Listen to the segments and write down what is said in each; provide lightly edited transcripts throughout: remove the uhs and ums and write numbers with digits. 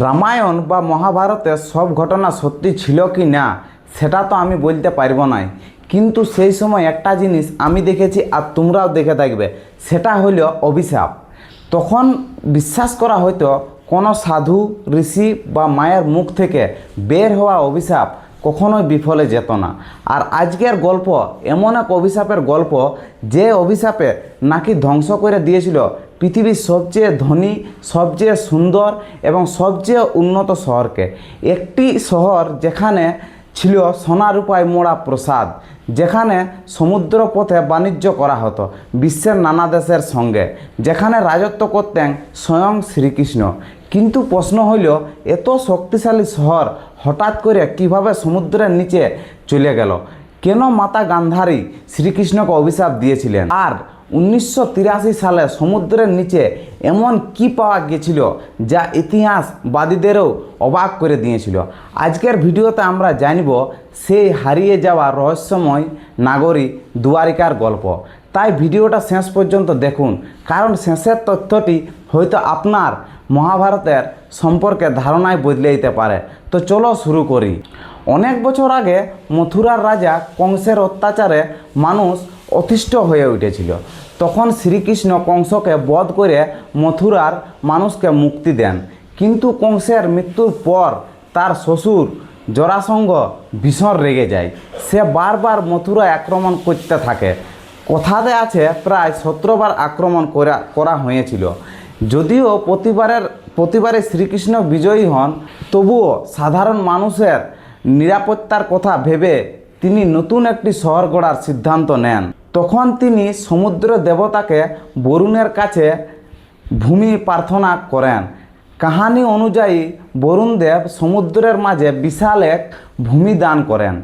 রামায়ণ বা মহাভারতে সব ঘটনা সত্যি ছিল কি না সেটা তো আমি বলতে পারবো না, কিন্তু সেই সময় একটা জিনিস আমি দেখেছি আর তোমরাও দেখে থাকবে, সেটা হলো অভিশাপ। তখন বিশ্বাস করা হয়তো কোনো সাধু ঋষি বা মায়ের মুখ থেকে বের হওয়া অভিশাপ কখনোই বিফলে যেত না। আর আজকের গল্প এমন এক অভিশাপের গল্প, যে অভিশাপে নাকি ধ্বংস করে দিয়েছিল পৃথিবীর সবচেয়ে ধনী, সবচেয়ে সুন্দর এবং সবচেয়ে উন্নত শহরকে। একটি শহর যেখানে ছিল সোনারূপায় মোড়া প্রসাদ, যেখানে সমুদ্র পথে বাণিজ্য করা হতো বিশ্বের নানা দেশের সঙ্গে, যেখানে রাজত্ব করতেন স্বয়ং শ্রীকৃষ্ণ। কিন্তু প্রশ্ন হইল, এত শক্তিশালী শহর হঠাৎ করে কিভাবে সমুদ্রের নিচে চলে গেল? কেন মাতা গান্ধারী শ্রীকৃষ্ণকে অভিশাপ দিয়েছিলেন? আর 1983 সালে সমুদ্রের নিচে এমন কি পাওয়া গিয়েছিল যা ইতিহাসবাদীদেরও অবাক করে দিয়েছিল? আজকের ভিডিওতে আমরা জানব সেই হারিয়ে যাওয়া রহস্যময় নাগরী দুয়ারিকার গল্প। তাই ভিডিওটা শেষ পর্যন্ত দেখুন, কারণ শেষের তথ্যটি হয়তো আপনার মহাভারতের সম্পর্কে ধারণায় বদলে দিতে পারে। তো চলো শুরু করি। অনেক বছর আগে মথুরার রাজা কংসের অত্যাচারে মানুষ অতিষ্ঠ হয়ে উঠেছিল। তখন শ্রীকৃষ্ণ কংসকে বধ করে মথুরার মানুষকে মুক্তি দেন। কিন্তু কংসের মৃত্যুর পর তার শ্বশুর জরাসন্ধ ভীষণ রেগে যায়। সে বারবার মথুরায় আক্রমণ করতে থাকে। কথাতে আছে প্রায় 17 বার আক্রমণ করা হয়েছিল। যদিও প্রতিবারে শ্রীকৃষ্ণ বিজয়ী হন, তবুও সাধারণ মানুষের নিরাপত্তার কথা ভেবে তিনি নতুন একটি শহর গড়ার সিদ্ধান্ত নেন। তখন তিনি সমুদ্র দেবতাকে বরুণের কাছে ভূমি প্রার্থনা করেন। কাহিনী অনুযায়ী বরুণদেব সমুদ্রের মাঝে বিশাল এক ভূমি দান করেন।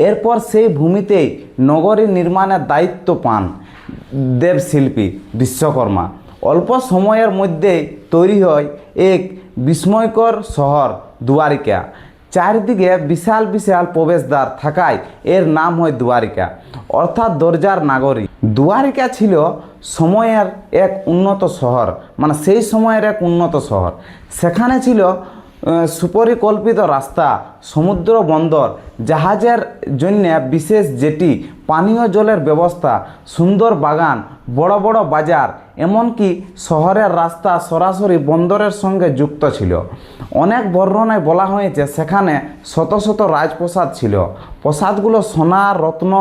এরপর সেই ভূমিতেই নগরী নির্মাণের দায়িত্ব পান দেবশিল্পী বিশ্বকর্মা। অল্প সময়ের মধ্যেই তৈরি হয় এক বিস্ময়কর শহর দুয়ারিকা। চারিদিকে বিশাল বিশাল প্রবেশদ্বার থাকায় এর নাম হয় দুয়ারিকা, অর্থাৎ দরজার নাগরী। দুয়ারিকা ছিল সময়ের এক উন্নত শহর, মানে সেই সময়ের এক উন্নত শহর। সেখানে ছিল সুপরিকল্পিত রাস্তা, সমুদ্র বন্দর, জাহাজের জন্য বিশেষ জেটি, পানীয় জলের ব্যবস্থা, সুন্দর বাগান, বড় বড় বাজার, এমনকি শহরের রাস্তা সরাসরি বন্দরের সঙ্গে যুক্ত ছিল। অনেক বর্ণনায় বলা হয়েছে সেখানে শত শত রাজপ্রাসাদ ছিল। প্রাসাদগুলো সোনা, রত্ন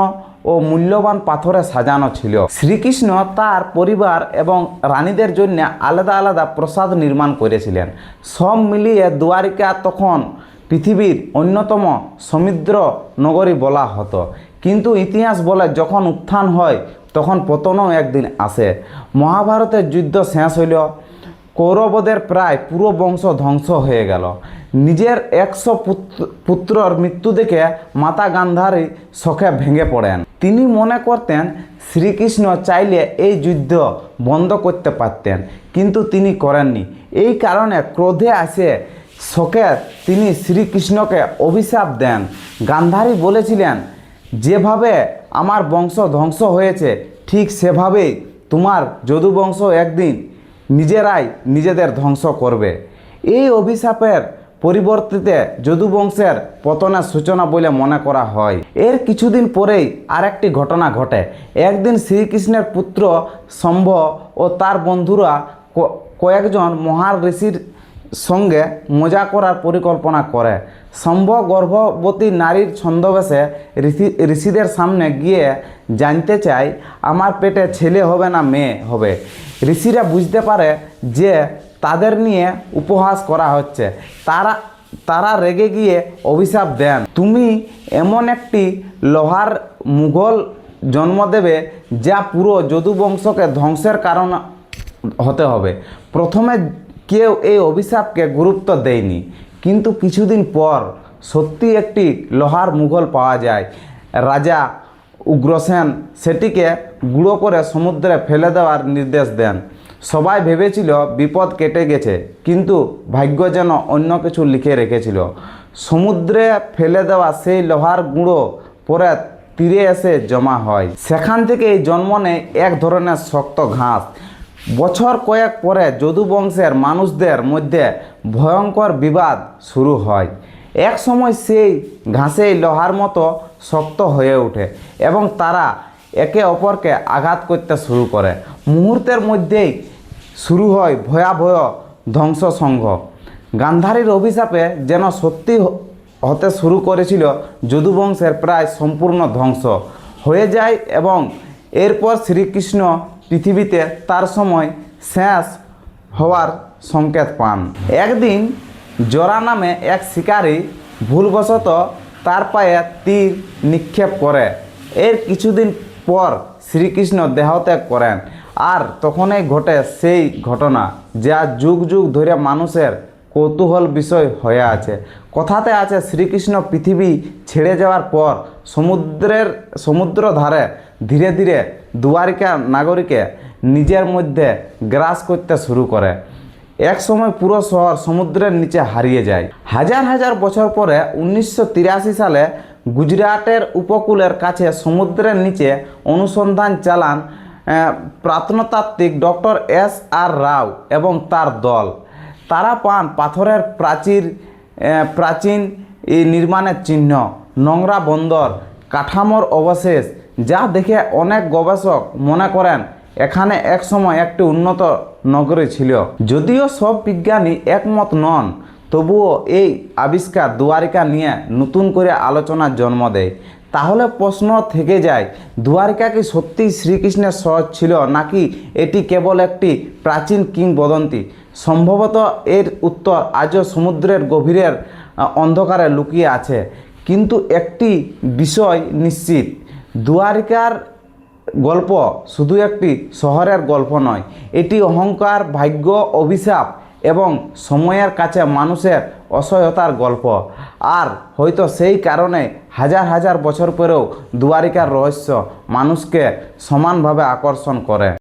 ও মূল্যবান পাথরে সাজানো ছিল। শ্রীকৃষ্ণ তার পরিবার এবং রানীদের জন্য আলাদা আলাদা প্রাসাদ নির্মাণ করেছিলেন। সব মিলিয়ে দুয়ারিকা তখন পৃথিবীর অন্যতম সমৃদ্ধ নগরী বলা হতো। কিন্তু ইতিহাস বলে, যখন উত্থান হয় তখন পতনও একদিন আসে। মহাভারতের যুদ্ধ শেষ হইল, কৌরবদের প্রায় পুরো বংশ ধ্বংস হয়ে গেল। নিজের 100 পুত্রর মৃত্যু দেখে মাতা গান্ধারী শোকে ভেঙে পড়েন। তিনি মনে করতেন শ্রীকৃষ্ণ চাইলে এই যুদ্ধ বন্ধ করতে পারতেন, কিন্তু তিনি করেননি। এই কারণে ক্রোধে আসে শোকে তিনি শ্রীকৃষ্ণকে অভিশাপ দেন। গান্ধারী বলেছিলেন, যেভাবে আমার বংশ ধ্বংস হয়েছে ঠিক সেভাবেই তোমার যদুবংশ একদিন নিজেরাই নিজেদের ধ্বংস করবে। এই অভিশাপের পরিবর্তিতে যদুবংশের পতনের সূচনা বলে মনে করা হয়। এর কিছুদিন পরেই আরেকটি ঘটনা ঘটে। একদিন শ্রীকৃষ্ণের পুত্র শম্ভ ও তার বন্ধুরা কয়েকজন মহান ঋষির সঙ্গে মজা করার পরিকল্পনা করে। শম্ভ গর্ভবতী নারীর ছদ্মবেশে ঋষিদের সামনে গিয়ে জানতে চায়, আমার পেটে ছেলে হবে না মেয়ে হবে। ঋষিরা বুঝতে পারে যে তাদের নিয়ে উপহাস করা হচ্ছে। তারা রেগে গিয়ে অভিশাপ দেন, তুমি এমন একটি লোহার মুঘল জন্ম দেবে যা পুরো যদুবংশকে ধ্বংসের কারণ হতে হবে। প্রথমে কেউ এই অভিশাপকে গুরুত্ব দেয়নি, কিন্তু কিছুদিন পর সত্যি একটি লোহার মুঘল পাওয়া যায়। রাজা উগ্রসেন সেটিকে গুঁড়ো করে সমুদ্রে ফেলে দেওয়ার নির্দেশ দেন। সবাই ভেবেছিল বিপদ কেটে গেছে, কিন্তু ভাগ্য যেন অন্য কিছু লিখে রেখেছিল। সমুদ্রে ফেলে দেওয়া সেই লোহার গুঁড়ো পরে তীরে এসে জমা হয়। সেখান থেকেই জন্ম নেয় এক ধরনের শক্ত ঘাস, বছর কয়েক পরে যদু বংশের মানুষদের মধ্যে ভয়ঙ্কর বিবাদ শুরু হয়। এক সময় সেই ঘাসেই লোহার মতো শক্ত হয়ে ওঠে এবং তারা একে অপরকে আঘাত করতে শুরু করে। মুহূর্তের মধ্যেই শুরু হয় ভয়াবহ ধ্বংসসংঘ। গান্ধারীর অভিশাপে যেন সত্যি হতে শুরু করেছিল যদুবংশের প্রায় সম্পূর্ণ ধ্বংস হয়ে যায় এবং এরপর শ্রীকৃষ্ণ পৃথিবীতে তার সময় শেষ হওয়ার সংকেত পান। একদিন জরা নামে এক শিকারী ভুলবশত তার পায়ে তীর নিক্ষেপ করে। এর কিছুদিন পর শ্রীকৃষ্ণ দেহত্যাগ করেন আর তখনই ঘটে সেই ঘটনা যা যুগ যুগ ধরে মানুষের কৌতূহল বিষয় হয়ে আছে। কথাতে আছে শ্রীকৃষ্ণ পৃথিবী ছেড়ে যাওয়ার পর সমুদ্র ধারে ধীরে ধীরে দুয়ারিকা নাগরিকে নিজের মধ্যে গ্রাস করতে শুরু করে। এক সময় পুরো শহর সমুদ্রের নিচে হারিয়ে যায়। হাজার হাজার বছর পরে 1983 সালে গুজরাটের উপকূলের কাছে সমুদ্রের নিচে অনুসন্ধান চালান প্রত্নতাত্ত্বিক ডক্টর S.R. রাও এবং তার দল। তারা পান পাথরের প্রাচীন নির্মাণের চিহ্ন, নোংরা বন্দর কাঠামোর অবশেষ, যা দেখে অনেক গবেষক মনে করেন এখানে এক সময় একটি উন্নত নগরী ছিল। যদিও সব বিজ্ঞানী একমত নন, তবুও এই আবিষ্কার দুয়ারিকা নিয়ে নতুন করে আলোচনার জন্ম দেয়। তাহলে প্রশ্ন থেকে যায়, দুয়ারিকা কি সত্যিই শ্রীকৃষ্ণের শহর ছিল নাকি এটি কেবল একটি প্রাচীন কিংবদন্তি? সম্ভবত এর উত্তর আজও সমুদ্রের গভীরের অন্ধকারে লুকিয়ে আছে। কিন্তু একটি বিষয় নিশ্চিত, দুয়ারিকার গল্প শুধু একটি শহরের গল্প নয়, এটি অহংকার, ভাগ্য, অভিশাপ এবং সময়ের কাছে মানুষের অসহায়তার গল্প। আর হয়তো সেই কারণে হাজার হাজার বছর পরেও দুয়ারিকার রহস্য মানুষকে সমানভাবে আকর্ষণ করে।